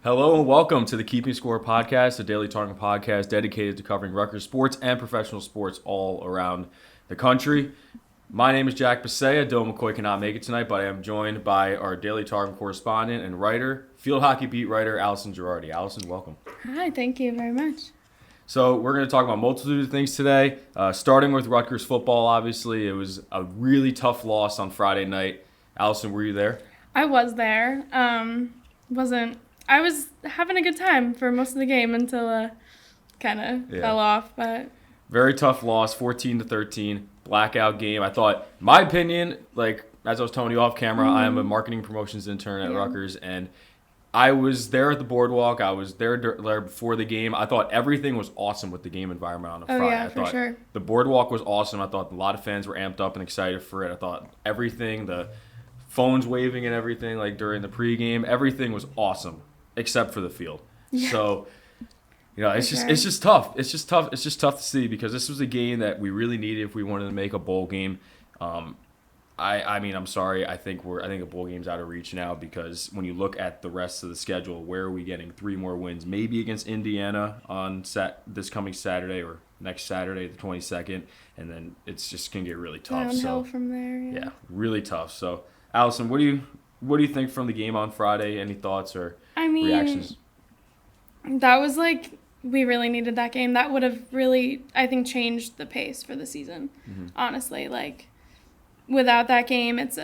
Hello and welcome to the Keeping Score podcast, a Daily Targum podcast dedicated to covering Rutgers sports and professional sports all around the country. My name is Jack Bisea. Dylan McCoy cannot make it tonight, but I am joined by our Daily Targum correspondent and writer, field hockey beat writer, Allison Girardi. Allison, welcome. Hi, thank you very much. So we're going to talk about a multitude of things today, starting with Rutgers football, obviously. It was a really tough loss on Friday night. Allison, were you there? I was there. I was having a good time for most of the game until kind of fell off. But very tough loss, 14-13, blackout game. I thought, my opinion, like as I was telling you off camera, I am a marketing promotions intern at Rutgers, and I was there at the boardwalk. I was there before the game. I thought everything was awesome with the game environment on the Friday. Yeah, I thought sure. The boardwalk was awesome. I thought a lot of fans were amped up and excited for it. I thought everything, the phones waving and everything, like during the pregame, everything was awesome except for the field. Yeah. So, it's just tough. It's just tough to see because this was a game that we really needed if we wanted to make a bowl game. I'm sorry. I think a bowl game's out of reach now because when you look at the rest of the schedule, where are we getting 3 more wins? Maybe against Indiana on this coming Saturday or next Saturday, the 22nd, and then it's just gonna get really tough. Downhill from there. Yeah, really tough. So, Allison, what do you think from the game on Friday? Any thoughts or reactions? That was we really needed that game. That would have really, I think, changed the pace for the season. Honestly, without that game, it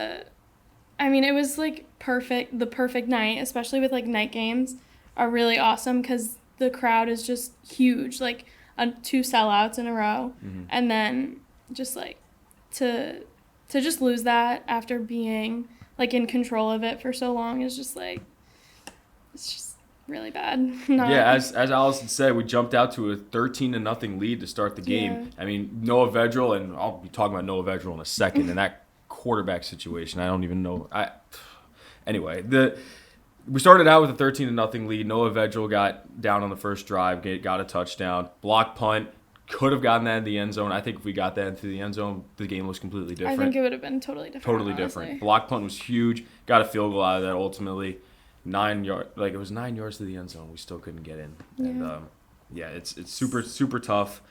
was perfect. The perfect night, especially with night games, are really awesome because the crowd is just huge. 2 sellouts in a row, and then just to just lose that after being in control of it for so long is just it's just really bad. As Allison said, we jumped out to a 13-0 lead to start the game. Yeah. I mean, Noah Vedral, and I'll be talking about Noah Vedral in a second, and that quarterback situation, I don't even know. Anyway, we started out with a 13-0 lead. Noah Vedral got down on the first drive, got a touchdown, block punt. Could have gotten that in the end zone. I think if we got that into the end zone, the game was completely different. I think it would have been totally different. Totally different. Block punt was huge. Got a field goal out of that ultimately. 9 yards. It was 9 yards to the end zone. We still couldn't get in. Yeah. And it's super tough.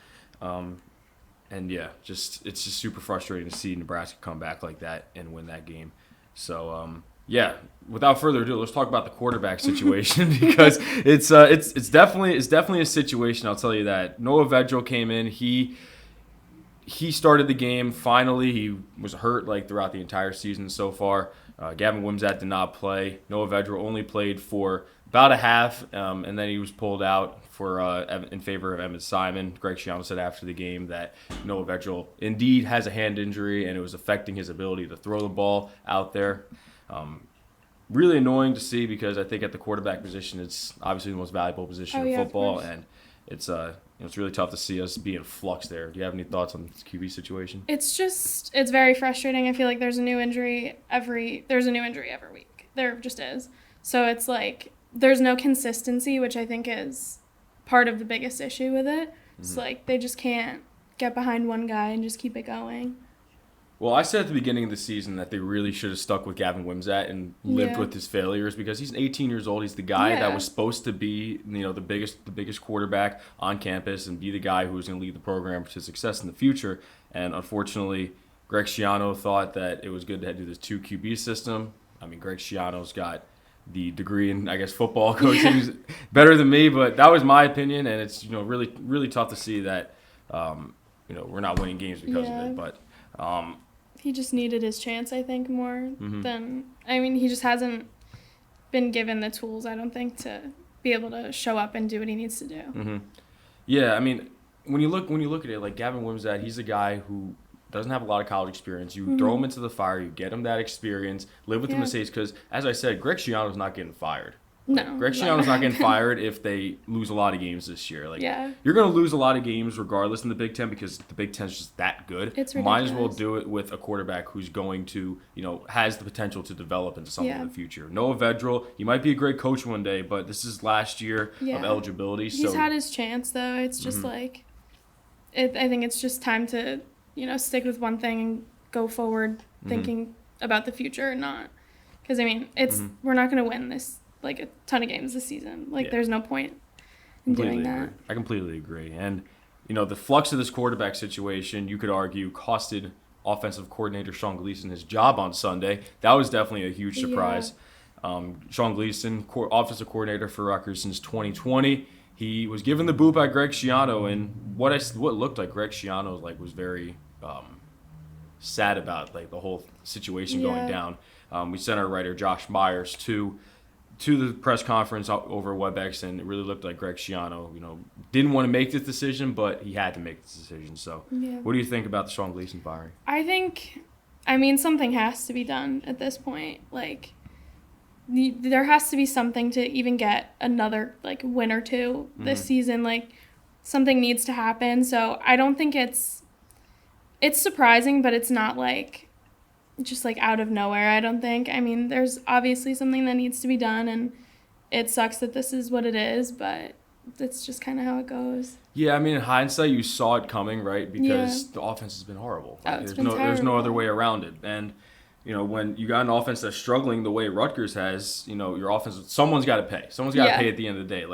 It's just super frustrating to see Nebraska come back like that and win that game. So without further ado, let's talk about the quarterback situation because it's definitely a situation. I'll tell you that. Noah Vedral came in. He started the game. Finally, he was hurt throughout the entire season so far. Gavin Wimsatt did not play. Noah Vedral only played for about a half, and then he was pulled out in favor of Emmett Simon. Greg Schiano said after the game that Noah Vedral indeed has a hand injury, and it was affecting his ability to throw the ball out there. Really annoying to see because I think at the quarterback position, it's obviously the most valuable position in football, and it's really tough to see us be in flux there. Do you have any thoughts on this QB situation? It's very frustrating. I feel like there's a new injury every week. There just is. So it's there's no consistency, which I think is part of the biggest issue with it. It's they just can't get behind one guy and just keep it going. Well, I said at the beginning of the season that they really should have stuck with Gavin Wimsatt and lived with his failures because he's 18 years old. He's the guy that was supposed to be, the biggest quarterback on campus and be the guy who was going to lead the program to success in the future. And unfortunately, Greg Schiano thought that it was good to do this 2 QB system. I mean, Greg Schiano's got the degree in, I guess, football coaching better than me, but that was my opinion, and it's really really tough to see that we're not winning games because of it. But he just needed his chance, I think, more than he just hasn't been given the tools, I don't think, to be able to show up and do what he needs to do. Yeah, I mean, when you look at it, Gavin Wimsatt, he's a guy who doesn't have a lot of college experience. You throw him into the fire, you get him that experience, live with the mistakes, because, as I said, Greg Schiano's not getting fired. No. Greg Schiano's not getting fired if they lose a lot of games this year. You're going to lose a lot of games regardless in the Big Ten because the Big Ten's just that good. It's ridiculous. Might as well do it with a quarterback who's going to, has the potential to develop into something in the future. Noah Vedral, he might be a great coach one day, but this is last year of eligibility. He's had his chance, though. It's just I think it's just time to, stick with one thing and go forward thinking about the future and not. Because, we're not going to win this like a ton of games this season. Like Yeah. there's no point in doing that. Agree. I completely agree. And, the flux of this quarterback situation, you could argue, costed offensive coordinator Sean Gleason his job on Sunday. That was definitely a huge surprise. Sean Gleason, offensive coordinator for Rutgers since 2020. He was given the boot by Greg Schiano, and what looked like Greg Schiano was very sad about the whole situation going down. We sent our writer Josh Myers to the press conference over WebEx, and it really looked like Greg Schiano, didn't want to make this decision, but he had to make this decision. So, what do you think about the Sean Gleason firing? I think, something has to be done at this point. Like, there has to be something to even get another win or two this season. Like, something needs to happen. So I don't think it's surprising, but it's not just out of nowhere, I don't think. There's obviously something that needs to be done, and it sucks that this is what it is, but it's just kind of how it goes. Yeah, in hindsight, you saw it coming, right? Because the offense has been horrible. It's been terrible. There's no other way around it. And, when you got an offense that's struggling the way Rutgers has, your offense, someone's got to pay. Someone's got to pay at the end of the day.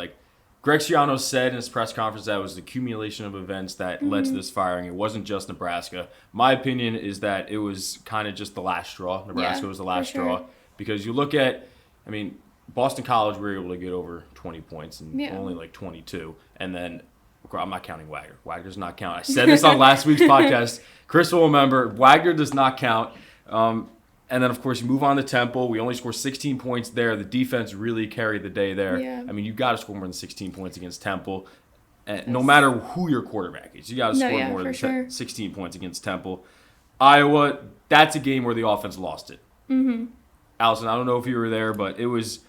Greg Schiano said in his press conference that it was the accumulation of events that led to this firing. It wasn't just Nebraska. My opinion is that it was kind of just the last straw. Nebraska was the last straw. Because you look at, Boston College, we were able to get over 20 points and only 22. And then, I'm not counting Wagner. Wagner does not count. I said this on last week's podcast. Chris will remember, Wagner does not count. And then, of course, you move on to Temple. We only scored 16 points there. The defense really carried the day there. Yeah. You got to score more than 16 points against Temple. And no matter who your quarterback is, you got to score more than 16 points against Temple. Iowa, that's a game where the offense lost it. Allison, I don't know if you were there, but it was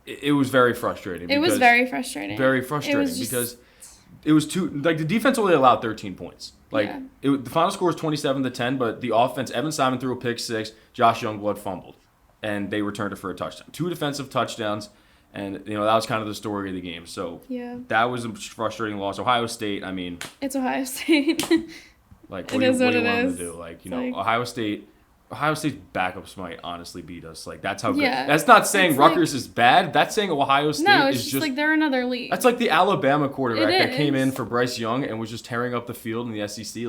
very frustrating. It was very frustrating. Very frustrating because it was the defense only allowed 13 points. The final score was 27-10, but the offense, Evan Simon threw a pick six, Josh Youngblood fumbled, and they returned it for a touchdown. 2 defensive touchdowns, and that was kind of the story of the game. So that was a frustrating loss. Ohio State, it's Ohio State. What do you want them to do? Ohio State's backups might honestly beat us. That's how good. That's not saying Rutgers is bad. That's saying Ohio State is just they're another league. That's like the Alabama quarterback that came in for Bryce Young and was just tearing up the field in the SEC.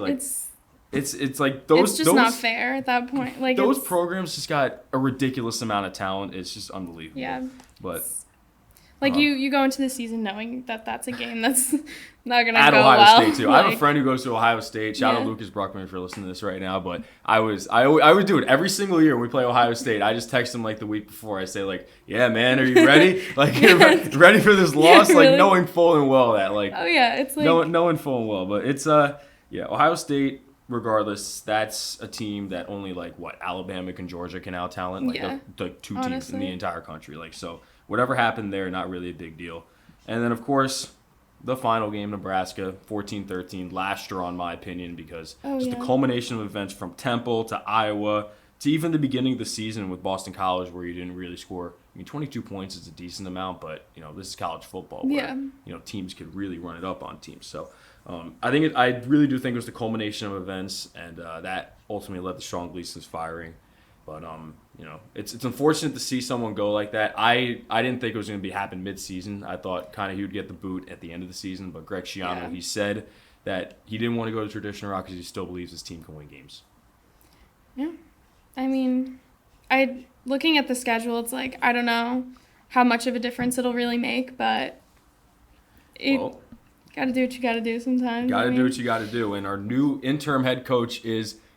It's like those. It's just not fair at that point. Those programs just got a ridiculous amount of talent. It's just unbelievable. Yeah. But you go into the season knowing that that's a game that's not gonna at go Ohio well. State too. I have a friend who goes to Ohio State. Shout out Lucas Bruckman for listening to this right now. But I would do it every single year when we play Ohio State. I just text him the week before. I say yeah, man, are you ready? You're ready for this loss? Really? Knowing full and well that it's knowing full and well. But it's Ohio State. Regardless, that's a team that only Alabama and Georgia can out talent. The two teams in the entire country. So whatever happened there, not really a big deal. And then of course, the final game, Nebraska, 14-13, last straw in my opinion, because the culmination of events from Temple to Iowa to even the beginning of the season with Boston College, where you didn't really score. 22 points is a decent amount, but this is college football where teams could really run it up on teams. So. I really do think it was the culmination of events, and that ultimately led to Sean Gleason's firing. But it's unfortunate to see someone go like that. I didn't think it was going to happen mid-season. I thought kind of he would get the boot at the end of the season. But Greg Schiano, he said that he didn't want to go to traditional route because he still believes his team can win games. Yeah, looking at the schedule, it's I don't know how much of a difference it'll really make, but Gotta do what you gotta do sometimes. Gotta do what you gotta do. And our new interim head coach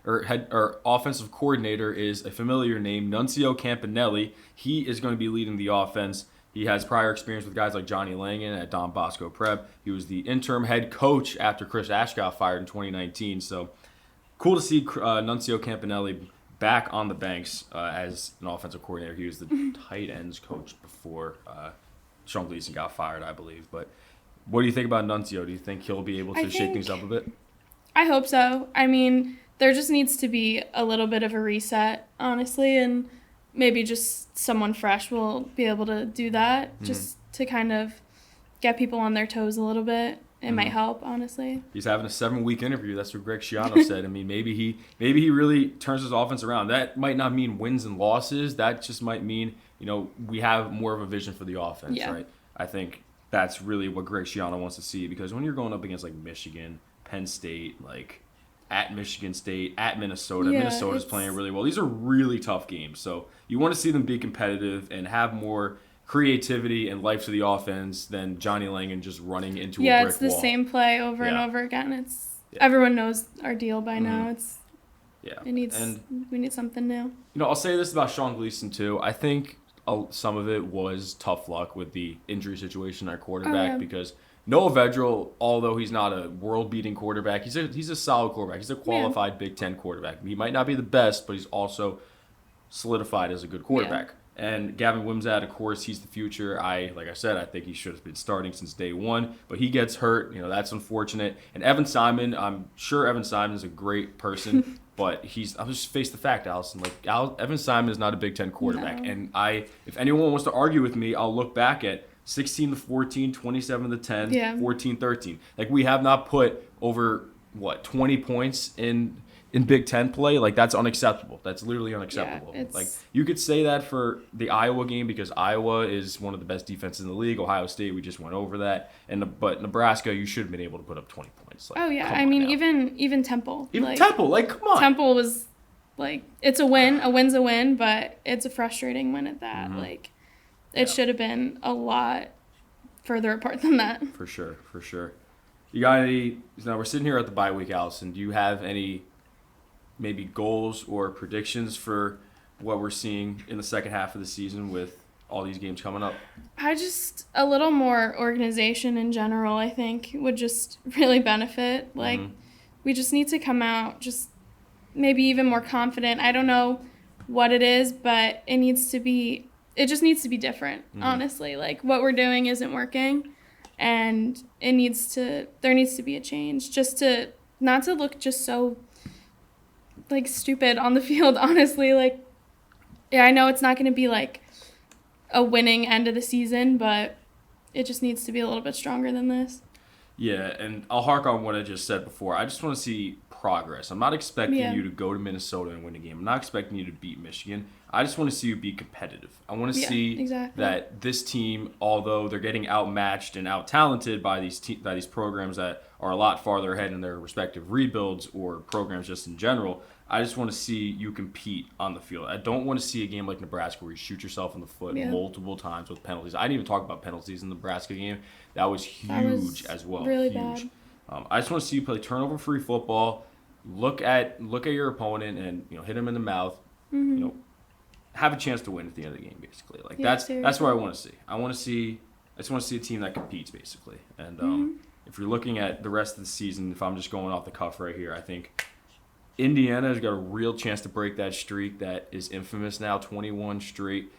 our offensive coordinator is a familiar name, Nunzio Campanelli. He is going to be leading the offense. He has prior experience with guys like Johnny Langan at Don Bosco Prep. He was the interim head coach after Chris Ash got fired in 2019. So cool to see Nunzio Campanelli back on the banks as an offensive coordinator. He was the tight ends coach before Sean Gleason got fired, I believe. But what do you think about Nunzio? Do you think he'll be able to shake things up a bit? I hope so. There just needs to be a little bit of a reset, honestly, and maybe just someone fresh will be able to do that, just to kind of get people on their toes a little bit. it might help, honestly. He's having a 7-week interview. That's what Greg Schiano said. I mean, maybe he really turns his offense around. That might not mean wins and losses. That just might mean, we have more of a vision for the offense, right? I think that's really what Greg Schiano wants to see, because when you're going up against like Michigan, Penn State, like at Michigan State, at Minnesota, Minnesota's playing really well. These are really tough games. So you want to see them be competitive and have more creativity and life to the offense than Johnny Langan just running into a brick wall. Yeah, it's the same play over and over again. Everyone knows our deal by now. We need something new. I'll say this about Sean Gleason too. I think some of it was tough luck with the injury situation at quarterback, because Noah Vedral, although he's not a world-beating quarterback, he's a solid quarterback. He's a qualified Big Ten quarterback. He might not be the best, but he's also solidified as a good quarterback. And Gavin Wimsatt, of course, he's the future. Like I said, I think he should have been starting since day one, but he gets hurt. That's unfortunate. And Evan Simon, I'm sure Evan Simon is a great person, but I'll just face the fact, Allison. Evan Simon is not a Big Ten quarterback. No. And if anyone wants to argue with me, I'll look back at 16-14, 27-10, 14-13. We have not put over 20 points in Big Ten play. That's unacceptable. That's literally unacceptable. You could say that for the Iowa game, because Iowa is one of the best defenses in the league. Ohio State, we just went over that. But Nebraska, you should have been able to put up 20 points. Even Temple. Temple, come on. Temple was it's a win. A win's a win, but it's a frustrating win at that. Mm-hmm. It should have been a lot further apart than that. For sure. You got any? Now we're sitting here at the bye week, Allison. Do you have any maybe goals or predictions for what we're seeing in the second half of the season with all these games coming up? A little more organization in general, I think, would just really benefit. We just need to come out just maybe even more confident. I don't know what it is, but it just needs to be different, honestly. What we're doing isn't working, and there needs to be a change, just not to look just so stupid on the field, honestly. I know it's not going to be a winning end of the season, but it just needs to be a little bit stronger than this. Yeah, and I'll hark on what I just said before. I just want to see progress. I'm not expecting you to go to Minnesota and win a game. I'm not expecting you to beat Michigan. I just want to see you be competitive. I want to see that this team, although they're getting outmatched and out-talented by these programs that are a lot farther ahead in their respective rebuilds or programs just in general, I just want to see you compete on the field. I don't want to see a game like Nebraska where you shoot yourself in the foot multiple times with penalties. I didn't even talk about penalties in the Nebraska game. That was huge as well. Really huge. Bad. I just want to see you play turnover-free football. Look at your opponent and hit him in the mouth. Mm-hmm. Have a chance to win at the end of the game, basically. That's what I want to see. I just want to see a team that competes, basically. And if you're looking at the rest of the season, if I'm just going off the cuff right here, I think Indiana has got a real chance to break that streak that is infamous now, 21 straight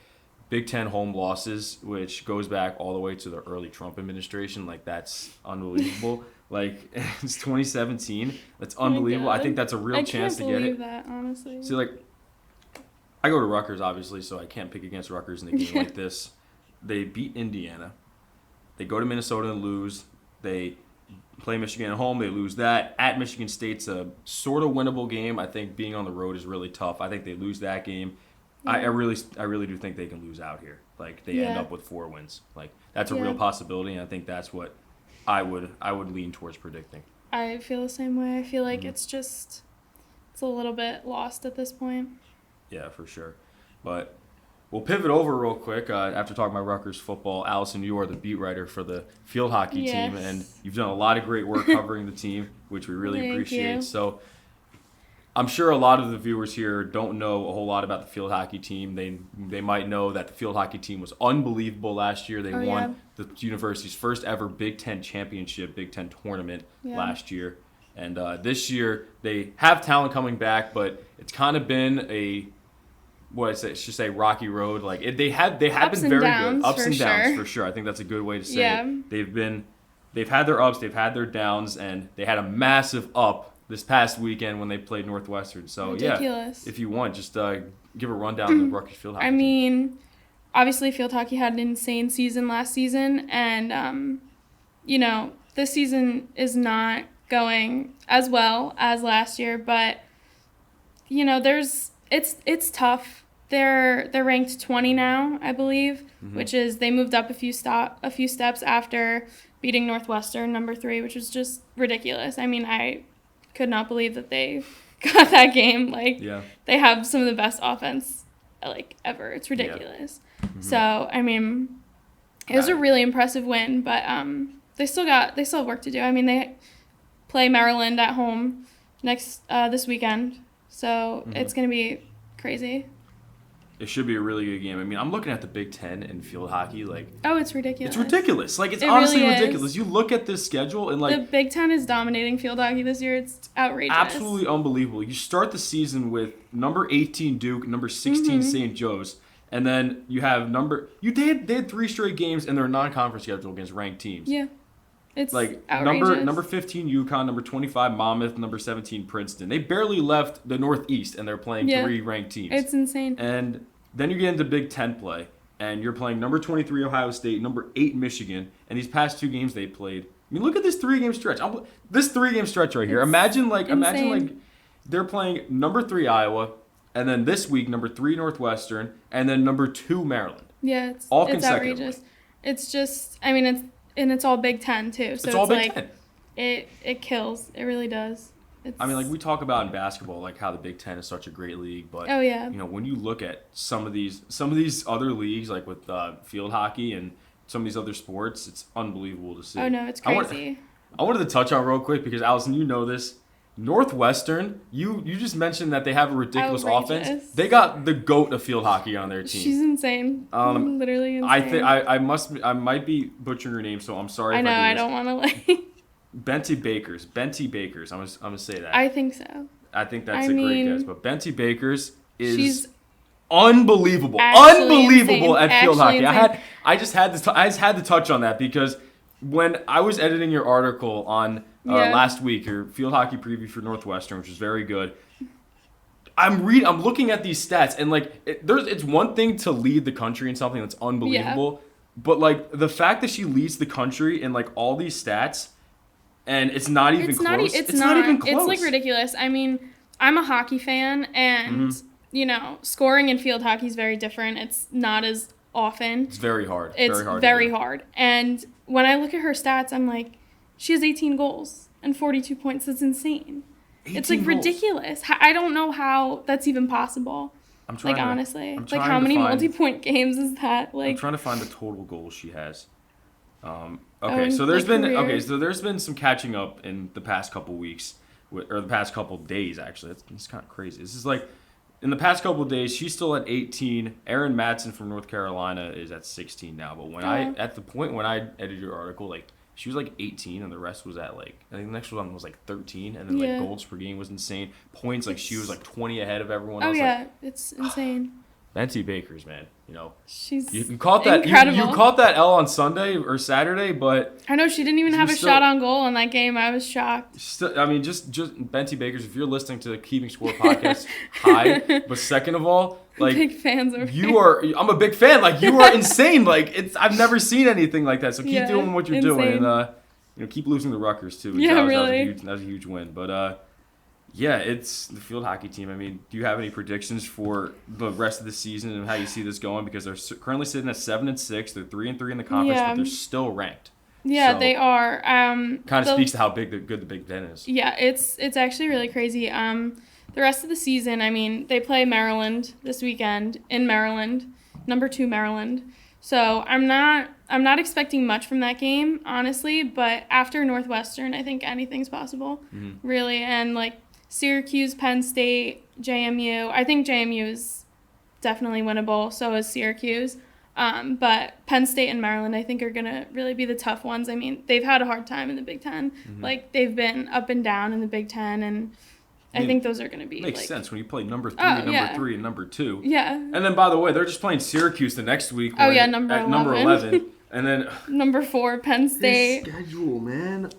Big Ten home losses, which goes back all the way to the early Trump administration. That's unbelievable. It's 2017. That's unbelievable. I think that's a real chance to get it. I can't believe that, honestly. See, I go to Rutgers, obviously, so I can't pick against Rutgers in a game like this. They beat Indiana. They go to Minnesota and lose. They play Michigan at home. They lose that. At Michigan State's a sort of winnable game. I think being on the road is really tough. I think they lose that game. Yeah. I really do think they can lose out here. They end up with 4 wins. That's a real possibility, and I think that's what I would lean towards predicting. I feel the same way. I feel like it's a little bit lost at this point. Yeah, for sure. But we'll pivot over real quick. After talking about Rutgers football, Allison, you are the beat writer for the field hockey team, and you've done a lot of great work covering the team, which we really appreciate. You. So I'm sure a lot of the viewers here don't know a whole lot about the field hockey team. They might know that the field hockey team was unbelievable last year. They won the university's first ever Big Ten championship, Big Ten tournament last year. And this year they have talent coming back, but it's kind of been a rocky road. They have been very good. Ups and downs for sure. I think that's a good way to say it. They've had their ups, they've had their downs, and they had a massive up this past weekend when they played Northwestern. So ridiculous. If you want, just give a rundown of the Rutgers field hockey. I mean, obviously field hockey had an insane season last season, and this season is not going as well as last year, but it's tough. They're ranked 20 now, I believe, which is they moved up a few steps after beating Northwestern, number 3, which was just ridiculous. I mean, I could not believe that they got that game. They have some of the best offense ever. It's ridiculous. So I mean, it was a really impressive win, but they still have work to do. I mean, they play Maryland at home this weekend, so it's gonna be crazy. It should be a really good game. I mean, I'm looking at the Big Ten and field hockey. Oh, it's ridiculous. It's ridiculous. It's it honestly really ridiculous. Is. You look at this schedule and the Big Ten is dominating field hockey this year. It's outrageous. Absolutely unbelievable. You start the season with number 18 Duke, number 16 St. Joe's, and then you have they had 3 straight games in their non-conference schedule against ranked teams. Yeah. It's outrageous. number 15 UConn, number 25 Monmouth, number 17 Princeton. They barely left the Northeast and they're playing 3 ranked teams. It's insane. And then you get into Big Ten play, and you're playing number 23 Ohio State, number 8 Michigan, and these past 2 games they played. I mean, look at this 3-game stretch. This 3-game stretch right here. Imagine they're playing number 3 Iowa, and then this week number 3 Northwestern, and then number 2 Maryland. Yeah, it's consecutively. outrageous. It's just, I mean, it's all Big Ten too. So it's all Big Ten. It kills. It really does. We talk about in basketball how the Big Ten is such a great league, but when you look at some of these other leagues with field hockey and some of these other sports, it's unbelievable to see. Oh no, it's crazy. I wanted to touch on real quick because Allison, you know this. Northwestern, you just mentioned that they have a ridiculous offense. They got the GOAT of field hockey on their team. She's insane. Literally insane. I might be butchering her name, so I'm sorry. I don't want to Benty Bakers. I'm gonna say that. I think so. I think that's a great guess. But Benty Bakers is unbelievable. Unbelievable at field hockey. Insane. I just had to touch on that because when I was editing your article on last week, your field hockey preview for Northwestern, which was very good. I'm looking at these stats and it's one thing to lead the country in something that's unbelievable, but the fact that she leads the country in all these stats. And it's not even close. It's not even close. It's ridiculous. I mean, I'm a hockey fan, and scoring in field hockey is very different. It's not as often. It's very hard. It's very hard. And when I look at her stats, I'm like, she has 18 goals and 42 points. That's insane. It's ridiculous. I don't know how that's even possible. Honestly, how many multi-point games is that? I'm trying to find the total goals she has. So there's been some catching up in the past couple weeks, or the past couple days actually. It's kind of crazy. This is in the past couple days, she's still at 18. Erin Matson from North Carolina is at 16 now. But at the point when I edited your article, she was 18, and the rest was at I think the next one was 13, and then goals per game was insane. Points she was 20 ahead of everyone else. It's insane. Benty Bakers, man. She's you caught that. You caught that L on Sunday or Saturday, but I know she didn't even have a shot on goal in that game. I was shocked. I mean, just Benty Bakers. If you're listening to the Keeping Score podcast, hi. But second of all, big fans over you are. I'm a big fan. You are insane. I've never seen anything like that. So keep doing what you're doing, and keep losing the Rutgers too. Really. That was a huge win, but. Yeah, it's the field hockey team. I mean, do you have any predictions for the rest of the season and how you see this going? Because they're currently sitting at 7-6. They're 3-3 in the conference, but they're still ranked. Yeah, they are. Kind of speaks to how good the Big Ten is. Yeah, it's actually really crazy. The rest of the season, I mean, they play Maryland this weekend in Maryland, number 2 Maryland. So I'm not expecting much from that game, honestly. But after Northwestern, I think anything's possible, really. And Syracuse, Penn State, JMU. I think JMU is definitely winnable. So is Syracuse. But Penn State and Maryland, I think, are going to really be the tough ones. I mean, they've had a hard time in the Big Ten. They've been up and down in the Big Ten, and I think those are going to be makes sense when you play number 3, and number 2. Yeah. And then, by the way, they're just playing Syracuse the next week. Number 11. Number 11. And then number 4, Penn State. Their schedule, man.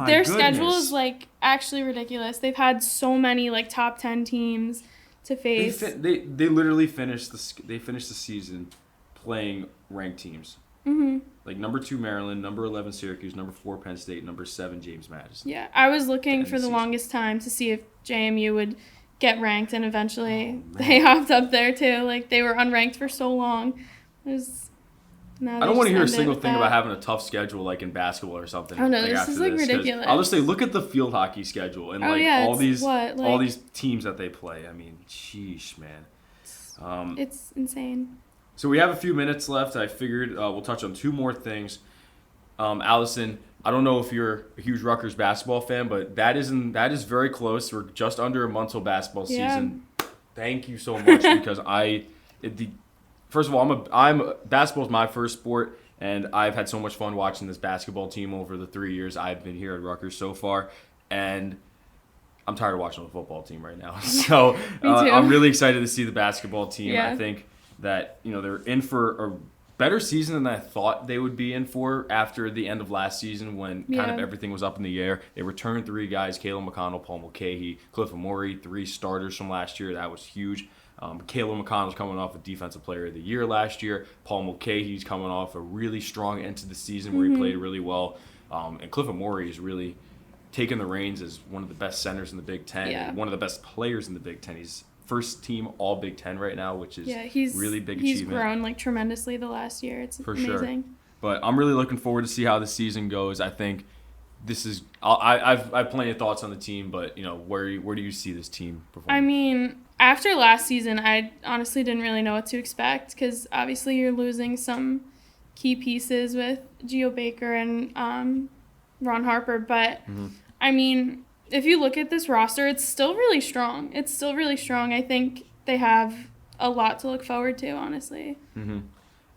Their schedule is actually ridiculous. They've had so many top 10 teams to face. They literally finished the season playing ranked teams. Mm-hmm. Like number 2 Maryland, number 11 Syracuse, number 4 Penn State, number 7 James Madison. Yeah, I was looking end for the the season. longest time to see if JMU would get ranked, and eventually Oh, they man. hopped up there too. Like, they were unranked for so long. Now I don't want to hear a just ended single with thing that. about having a tough schedule like in basketball or something. Oh, no, like this after is, like, 'cause ridiculous. I'll just say, look at the field hockey schedule and Oh, like yeah, all it's these what, all like- these teams that they play. I mean, sheesh, man. It's insane. So we have a few minutes left. I figured we'll touch on 2 more things. Allison, I don't know if you're a huge Rutgers basketball fan, but that is very close. We're just under a month till basketball season. Thank you so much because first of all, basketball's my first sport, and I've had so much fun watching this basketball team over the 3 years I've been here at Rutgers so far, and I'm tired of watching the football team right now. So Me too. I'm really excited to see the basketball team. Yeah. I think that they're in for a better season than I thought they would be in for after the end of last season when kind of everything was up in the air. They returned 3 guys, Caleb McConnell, Paul Mulcahy, Cliff Amore, 3 starters from last year. That was huge. Caleb McConnell's coming off a Defensive Player of the Year last year. Paul Mulcahy's coming off a really strong end to the season where he played really well. And Cliff Amore is really taking the reins as one of the best centers in the Big Ten, and one of the best players in the Big Ten. He's first team all Big Ten right now, which is really big achievement. He's grown like tremendously the last year. It's For amazing. Sure. But I'm really looking forward to see how the season goes. I think this is I've plenty of thoughts on the team, but where do you see this team performing? I mean, after last season, I honestly didn't really know what to expect because obviously you're losing some key pieces with Geo Baker and Ron Harper. But I mean, if you look at this roster, it's still really strong. I think they have a lot to look forward to, honestly.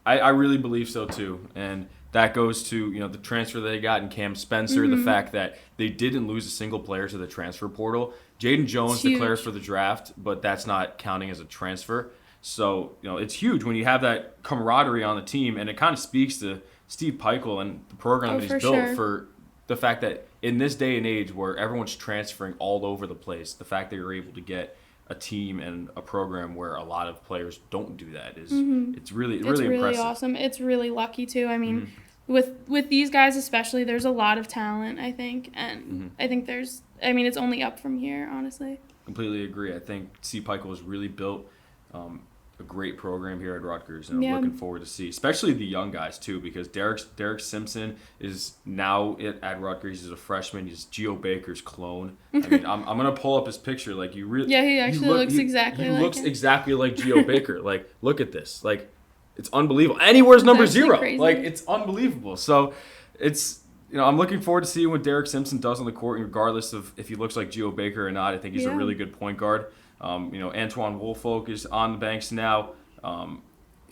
I really believe so too, and that goes to the transfer they got in Cam Spencer, the fact that they didn't lose a single player to the transfer portal. Jaden Jones declares for the draft, but that's not counting as a transfer. So it's huge when you have that camaraderie on the team, and it kind of speaks to Steve Peichel and the program that he's built for the fact that in this day and age where everyone's transferring all over the place, the fact that you're able to get a team and a program where a lot of players don't do that is it's really impressive. Awesome. It's really lucky too. I mean, with these guys especially, there's a lot of talent, I think, and I think it's only up from here, honestly. Completely agree. I think Steve Peichel has really built a great program here at Rutgers, and I'm looking forward to see, especially the young guys too, because Derek Simpson is now at Rutgers. He's a freshman. He's Geo Baker's clone. I mean, I'm gonna pull up his picture. Like he actually looks exactly like him. He looks exactly like Geo Baker. Like look at this. Like it's unbelievable. And he wears number 0. Crazy. Like it's unbelievable. So it's I'm looking forward to seeing what Derek Simpson does on the court, regardless of if he looks like Geo Baker or not. I think he's a really good point guard. Antoine Woolfolk is on the banks now.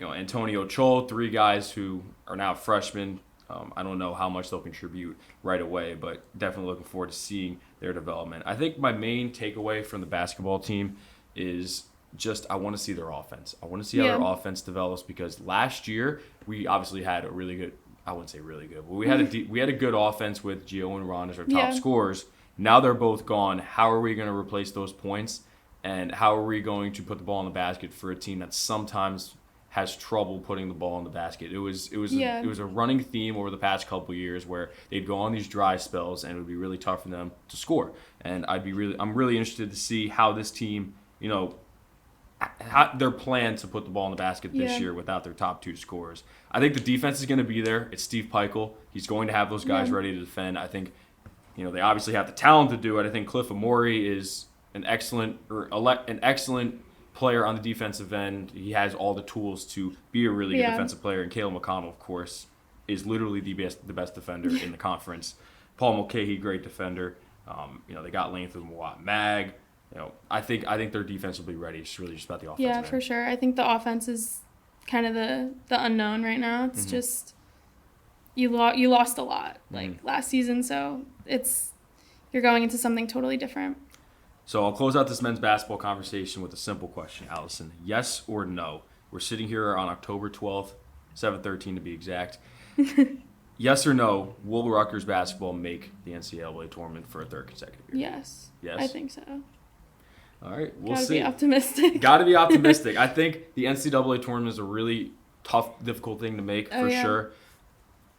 Antonio Chol, 3 guys who are now freshmen. I don't know how much they'll contribute right away, but definitely looking forward to seeing their development. I think my main takeaway from the basketball team is just I want to see their offense. I want to see how their offense develops because last year we obviously had a really good – I wouldn't say really good, but we had a good offense with Gio and Ron as our top scorers. Now they're both gone. How are we going to replace those points? And how are we going to put the ball in the basket for a team that sometimes has trouble putting the ball in the basket? It was a running theme over the past couple of years where they'd go on these dry spells and it would be really tough for them to score. And I'm really interested to see how this team, their plan to put the ball in the basket this year without their top 2 scorers. I think the defense is going to be there. It's Steve Peichel. He's going to have those guys ready to defend. I think, they obviously have the talent to do it. I think Cliff Amore is an excellent player on the defensive end. He has all the tools to be a really good defensive player. And Caleb McConnell, of course, is literally the best defender in the conference. Paul Mulcahy, great defender. They got length with Mawat Mag. I think their defense will be ready. It's really just about the offense. Yeah, for sure. I think the offense is kind of the unknown right now. It's just you lost a lot last season, so you're going into something totally different. So I'll close out this men's basketball conversation with a simple question, Allison. Yes or no? We're sitting here on October 12th, 7/13 to be exact. Yes or no, will Rutgers basketball make the NCAA tournament for a 3rd consecutive year? Yes. Yes? I think so. All right, we'll see. Gotta be optimistic. Gotta be optimistic. I think the NCAA tournament is a really tough, difficult thing to make for sure.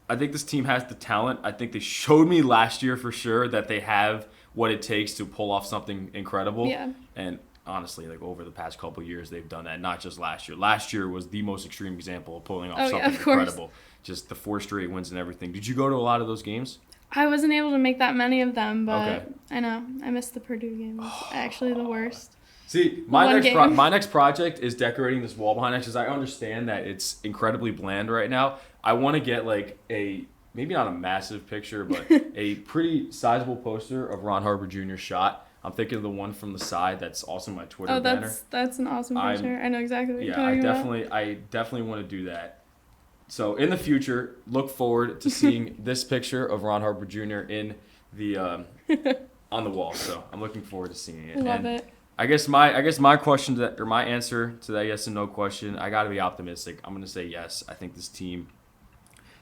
I think this team has the talent. I think they showed me last year for sure that they have what it takes to pull off something incredible. Yeah. And honestly, like over the past couple of years, they've done that. Not just last year. Last year was the most extreme example of pulling off something of course. incredible. Just the 4 straight wins and everything. Did you go to a lot of those games? I wasn't able to make that many of them, but Okay. I know. I missed the Purdue game. It's actually the worst. See, my next project is decorating this wall behind us because I understand that it's incredibly bland right now. I want to get like maybe not a massive picture, but a pretty sizable poster of Ron Harper Jr. shot. I'm thinking of the one from the side that's also my Twitter banner. That's an awesome picture. I know exactly what you're talking about. I definitely want to do that. So in the future, look forward to seeing this picture of Ron Harper Jr. in the on the wall. So I'm looking forward to seeing it. Love it. I guess my question to that, or my answer to that yes and no question, I got to be optimistic. I'm going to say yes. I think this team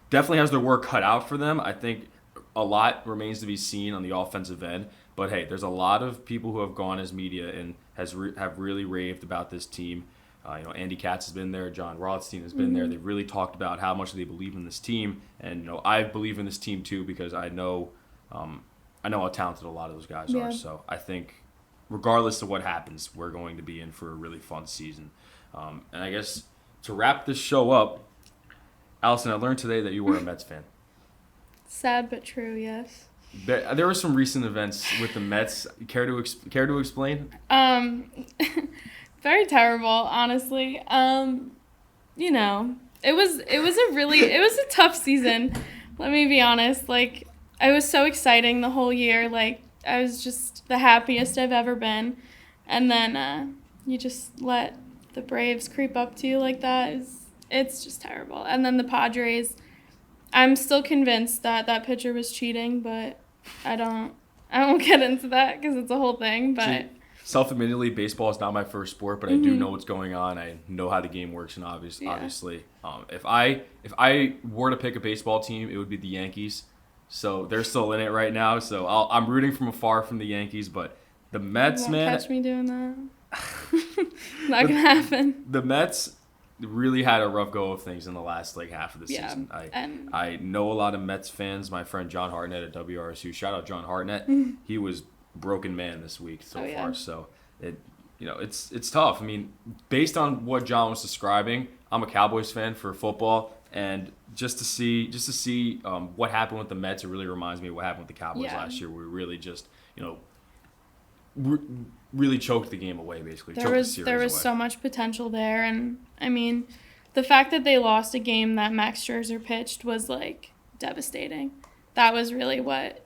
definitely has their work cut out for them. I think a lot remains to be seen on the offensive end. But hey, there's a lot of people who have gone as media and have really raved about this team. Andy Katz has been there. John Rothstein has been there. They've really talked about how much they believe in this team, and I believe in this team too because I know how talented a lot of those guys are. So I think, regardless of what happens, we're going to be in for a really fun season. And I guess to wrap this show up, Allison, I learned today that you were a Mets fan. Sad but true, yes. There were some recent events with the Mets. Care to explain? Very terrible, honestly. It was a tough season. Let me be honest. Like, it was so exciting the whole year. Like, I was just the happiest I've ever been. And then you just let the Braves creep up to you like that. It's just terrible. And then the Padres, I'm still convinced that pitcher was cheating, but I won't get into that because it's a whole thing. But self-admittedly, baseball is not my first sport, but I do know what's going on. I know how the game works, and obviously, if I were to pick a baseball team, it would be the Yankees. So they're still in it right now. So I'm rooting from afar from the Yankees, but the Mets, you won't catch me doing that. Not gonna happen. The Mets really had a rough go of things in the last half of the season. I know a lot of Mets fans. My friend John Hartnett at WRSU, shout out John Hartnett. He was broken man this week so far. So it's tough. I mean, based on what John was describing, I'm a Cowboys fan for football, and just to see what happened with the Mets, it really reminds me of what happened with the Cowboys last year. We really just really choked the game away, basically. There was so much potential there, and I mean, the fact that they lost a game that Max Scherzer pitched was devastating. That was really what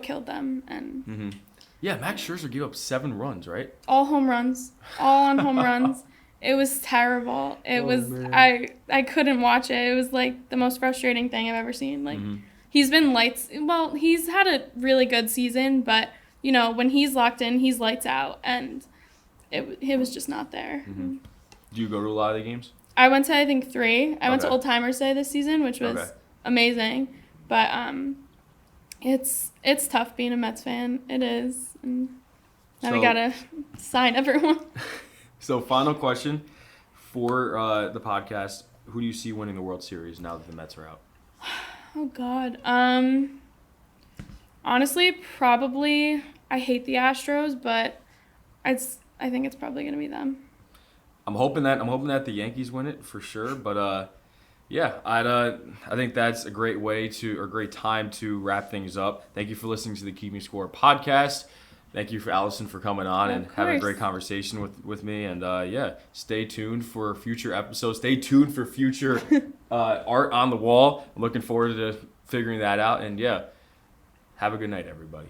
killed them. And yeah, Max Scherzer gave up 7 runs, right? All home runs, all on home runs. It was terrible. Man. I couldn't watch it. It was the most frustrating thing I've ever seen. He's been he's had a really good season, but when he's locked in, he's lights out, and it was just not there. Do you go to a lot of the games? I went to, I think, 3. I went to Old Timers Day this season, which was amazing. But it's tough being a Mets fan. It is. And now we got to sign everyone. So final question for the podcast. Who do you see winning the World Series now that the Mets are out? Oh, God. Honestly, probably, I hate the Astros, but I think it's probably going to be them. I'm hoping that the Yankees win it for sure, but I think that's a great great time to wrap things up. Thank you for listening to the Keeping Score podcast. Thank you for Allison for coming on and having a great conversation with me. And stay tuned for future episodes. Stay tuned for future art on the wall. I'm looking forward to figuring that out. And have a good night, everybody.